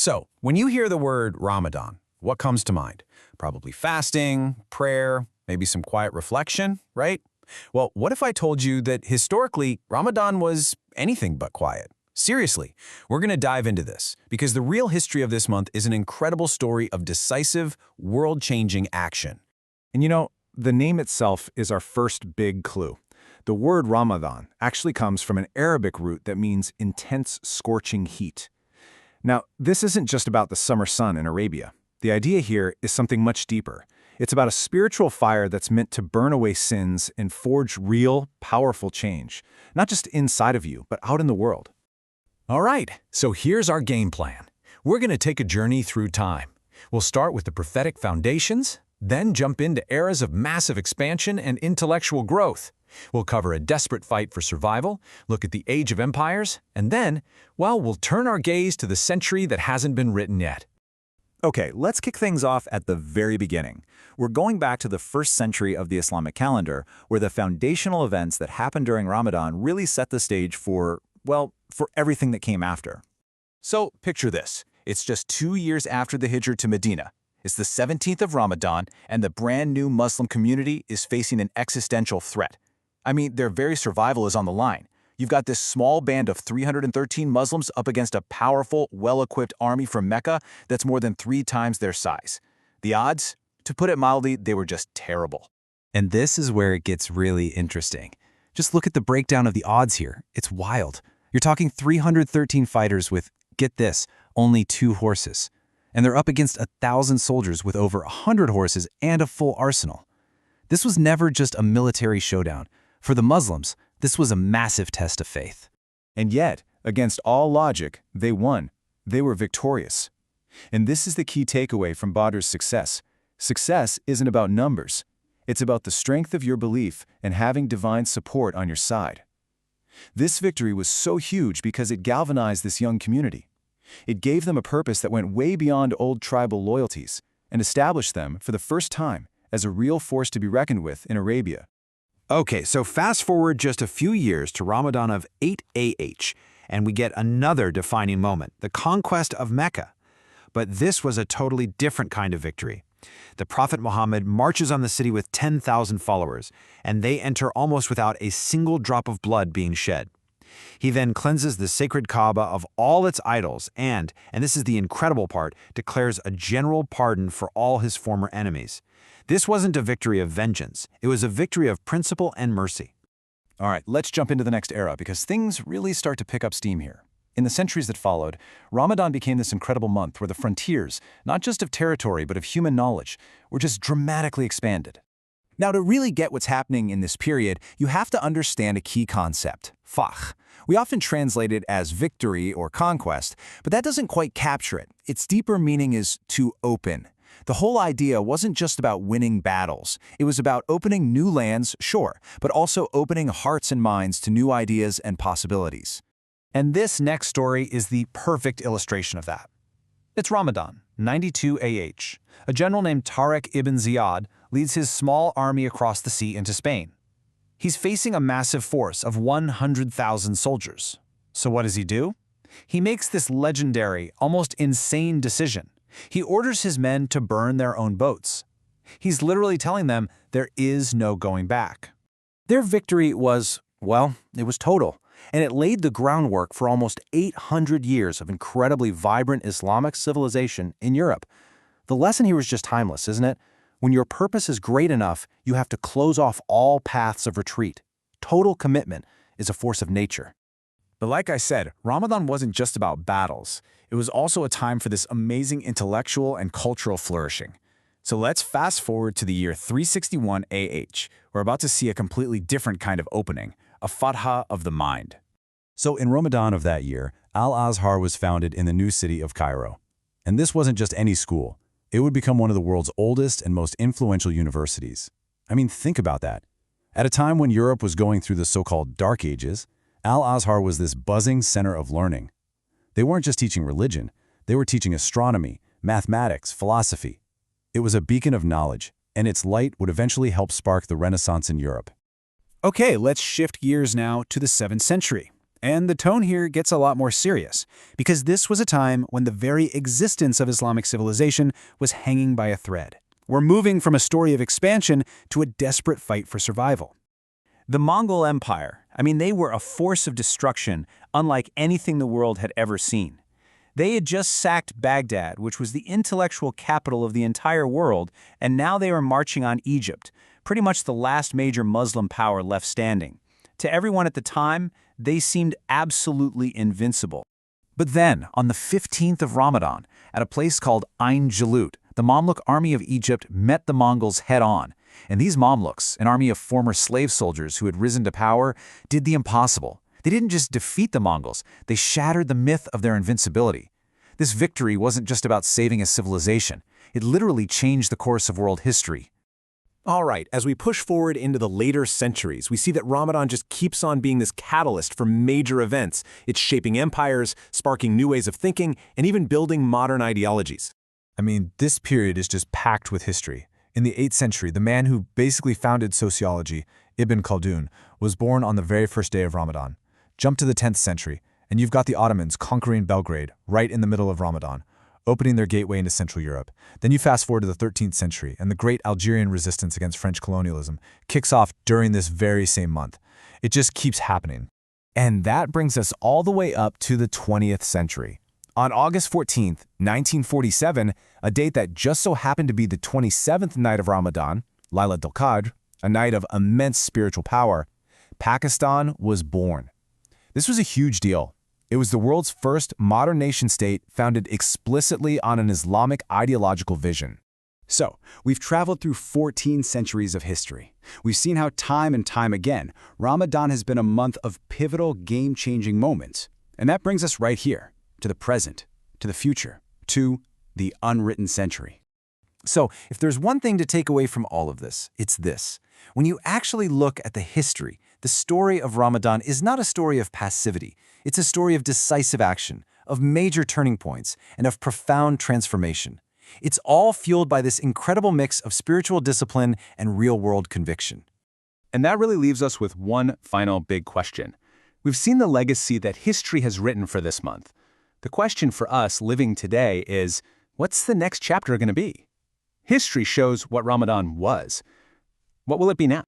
So, when you hear the word Ramadan, what comes to mind? Probably fasting, prayer, maybe some quiet reflection, right? Well, what if I told you that historically, Ramadan was anything but quiet? Seriously, we're going to dive into this because the real history of this month is an incredible story of decisive, world-changing action. And the name itself is our first big clue. The word Ramadan actually comes from an Arabic root that means intense, scorching heat. Now, this isn't just about the summer sun in Arabia. The idea here is something much deeper. It's about a spiritual fire that's meant to burn away sins and forge real, powerful change, not just inside of you, but out in the world. All right, so here's our game plan. We're going to take a journey through time. We'll start with the prophetic foundations, then jump into eras of massive expansion and intellectual growth. We'll cover a desperate fight for survival, look at the age of empires, and then, well, we'll turn our gaze to the century that hasn't been written yet. Okay, let's kick things off at the very beginning. We're going back to the 1st century of the Islamic calendar, where the foundational events that happened during Ramadan really set the stage for everything that came after. So, picture this. It's just 2 years after the Hijrah to Medina. It's the 17th of Ramadan, and the brand new Muslim community is facing an existential threat. I mean, their very survival is on the line. You've got this small band of 313 Muslims up against a powerful, well-equipped army from Mecca that's more than 3 times their size. The odds? To put it mildly, they were just terrible. And this is where it gets really interesting. Just look at the breakdown of the odds here. It's wild. You're talking 313 fighters with, get this, only 2 horses. And they're up against 1,000 soldiers with over 100 horses and a full arsenal. This was never just a military showdown. For the Muslims, this was a massive test of faith. And yet, against all logic, they won. They were victorious. And this is the key takeaway from Badr's success. Success isn't about numbers. It's about the strength of your belief and having divine support on your side. This victory was so huge because it galvanized this young community. It gave them a purpose that went way beyond old tribal loyalties and established them, for the first time, as a real force to be reckoned with in Arabia. Okay, so fast forward just a few years to Ramadan of 8 AH, and we get another defining moment, the Conquest of Mecca. But this was a totally different kind of victory. The Prophet Muhammad marches on the city with 10,000 followers, and they enter almost without a single drop of blood being shed. He then cleanses the sacred Kaaba of all its idols and this is the incredible part, declares a general pardon for all his former enemies. This wasn't a victory of vengeance. It was a victory of principle and mercy. All right, let's jump into the next era because things really start to pick up steam here. In the centuries that followed, Ramadan became this incredible month where the frontiers, not just of territory but of human knowledge, were just dramatically expanded. Now, to really get what's happening in this period, you have to understand a key concept, fakh. We often translate it as victory or conquest, but that doesn't quite capture it. Its deeper meaning is to open. The whole idea wasn't just about winning battles. It was about opening new lands, sure, but also opening hearts and minds to new ideas and possibilities. And this next story is the perfect illustration of that. It's Ramadan, 92 AH. A general named Tariq ibn Ziyad leads his small army across the sea into Spain. He's facing a massive force of 100,000 soldiers. So what does he do? He makes this legendary, almost insane decision. He orders his men to burn their own boats. He's literally telling them there is no going back. Their victory was, it was total. And it laid the groundwork for almost 800 years of incredibly vibrant Islamic civilization in Europe. The lesson here is just timeless, isn't it? When your purpose is great enough, you have to close off all paths of retreat. Total commitment is a force of nature. But like I said, Ramadan wasn't just about battles. It was also a time for this amazing intellectual and cultural flourishing. So let's fast forward to the year 361 AH. We're about to see a completely different kind of opening, a fatha of the mind. So in Ramadan of that year, Al-Azhar was founded in the new city of Cairo. And this wasn't just any school. It would become one of the world's oldest and most influential universities. I mean, think about that. At a time when Europe was going through the so-called Dark Ages, Al-Azhar was this buzzing center of learning. They weren't just teaching religion, they were teaching astronomy, mathematics, philosophy. It was a beacon of knowledge, and its light would eventually help spark the Renaissance in Europe. Okay, let's shift gears now to the 7th century. And the tone here gets a lot more serious, because this was a time when the very existence of Islamic civilization was hanging by a thread. We're moving from a story of expansion to a desperate fight for survival. The Mongol Empire, they were a force of destruction unlike anything the world had ever seen. They had just sacked Baghdad, which was the intellectual capital of the entire world, and now they were marching on Egypt, pretty much the last major Muslim power left standing. To everyone at the time, they seemed absolutely invincible. But then, on the 15th of Ramadan, at a place called Ain Jalut, the Mamluk army of Egypt met the Mongols head-on. And these Mamluks, an army of former slave soldiers who had risen to power, did the impossible. They didn't just defeat the Mongols, they shattered the myth of their invincibility. This victory wasn't just about saving a civilization. It literally changed the course of world history. All right, as we push forward into the later centuries, we see that Ramadan just keeps on being this catalyst for major events. It's shaping empires, sparking new ways of thinking, and even building modern ideologies. This period is just packed with history. In the 8th century, the man who basically founded sociology, Ibn Khaldun, was born on the very first day of Ramadan. Jump to the 10th century, and you've got the Ottomans conquering Belgrade right in the middle of Ramadan, opening their gateway into Central Europe. Then you fast forward to the 13th century, and the great Algerian resistance against French colonialism kicks off during this very same month. It just keeps happening. And that brings us all the way up to the 20th century. On August 14th, 1947, a date that just so happened to be the 27th night of Ramadan, Laylatul Qadr, a night of immense spiritual power, Pakistan was born. This was a huge deal. It was the world's first modern nation-state founded explicitly on an Islamic ideological vision. So, we've traveled through 14 centuries of history. We've seen how time and time again, Ramadan has been a month of pivotal, game-changing moments. And that brings us right here, to the present, to the future, to the unwritten century. So, if there's one thing to take away from all of this, it's this. When you actually look at the history, the story of Ramadan is not a story of passivity. It's a story of decisive action, of major turning points, and of profound transformation. It's all fueled by this incredible mix of spiritual discipline and real-world conviction. And that really leaves us with one final big question. We've seen the legacy that history has written for this month. The question for us living today is, what's the next chapter going to be? History shows what Ramadan was. What will it be now?